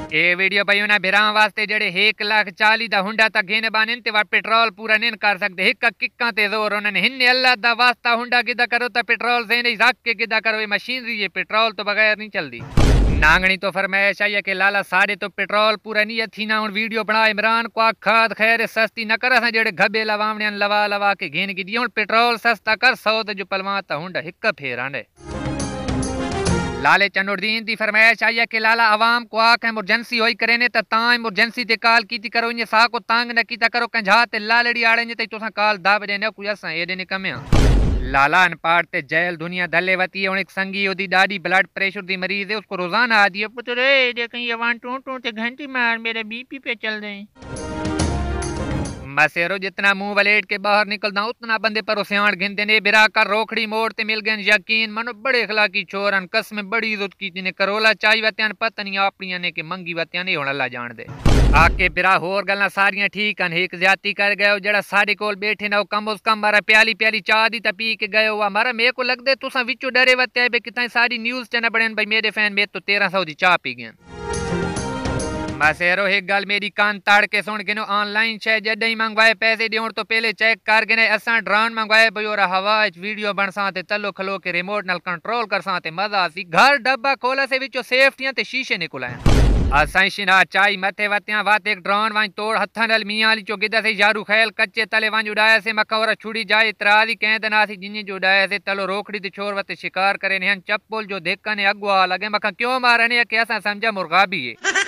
ये वीडियो भाई उन्हें बिरां वास्ते जेड़े 1,40,000 दा हुंडा तक घेने बाने ते वा पेट्रोल पूरा नहीं कर सकते। हिक्का किक्का ते जोर उन्होंने हिन्ने अल्लाह दा वास्ता हुंडा किदा करो तो पेट्रोल से नहीं रख के किदा करो। ये मशीनरी है, पेट्रोल तो बगैर नहीं चलती। नांगनी तो फरमाइश आई है कि लाला साढ़े तो पेट्रोल पूरा नहीं थी ना। हूँ वीडियो बना इमरान को खाद खैर सस्ती न कर जेड़े घबे लवावने लवा लवा के घेन की दी। पेट्रोल सस्ता कर 100 जो पलवा हुंडा हिक्का फेर आंडे। लाले चनुद्दीन की फरमाइश आई है कि लाला आवाम को आख एमरजेंसी होई करे ने ता एमरजेंसी ते कॉल की करो। इन सा को तंग न कीता करो कंझा ते लालड़ी आड़े ने तुसा कॉल दब देने कोई असा एडे निकमे। लाला अनपाड़ ते जैल दुनिया दले वती है। एक संगी ओदी दादी ब्लड प्रेशर दी मरीज है, उसको रोजाना आ दिए पुत्र जे कहीं अवान टू टू ते घंटी मार मेरे बीपी पे चल रहे। मसेरो जितना मुंह वलेट के बाहर निकलदा उतना बंदे पर सियाण गिनते ने। बिरा कर रोखड़ी मोड़ ते मिल गए यकीन मनो बड़े अखलाकी चोरन कसम बड़ी इज्जत की ने करोला चाई वत्यान पता नहीं अपनियां ने कि मंगी वत्यान नहीं होना अल्लाह जान दे। आके बिरा होर गल्लां सारियां ठीक हन। एक ज्यादती कर गए जेड़ा साडे कोल बैठे ना कम उस कम मारा प्याली प्याली चाह दी ता पी के गए हुआ मारा मेरे को लगदे तुसा विचो डरे वत्या बे किता सारी न्यूज़ च ना बड़न भाई मेरे फैन में तो 1300 दी चाह पी गए। मसेरो एक गल मेरी कान ताड़ के सुन गिनो ऑनलाइन शे जडई मंगवाए पैसे दियोण तो पहले चेक कर गिने। असा ड्रोन मंगवाए भाई और हवा वीडियो बन सा ते तलो खलो के रिमोट नाल कंट्रोल कर सा ते मजा सी। घर डब्बा खोला से विचो सेफ्टियां ते शीशे निकल आए। असाई शिना चाई मथे वत्या वात एक ड्रोन वंज तोड़ हथा नाल मियां अली चो गिदा से यारू खैल कच्चे तले वंज उड़ाया से मक्का और छुड़ी जाए इतराजी कहंद ना सी जिन्नी जो उड़ाया से तलो रोकड़ी ते छोर वते शिकार करे ने चप्पल जो देखा ने अगवा लगे मक्का क्यों मारने के असा समझा मुर्गा भी है।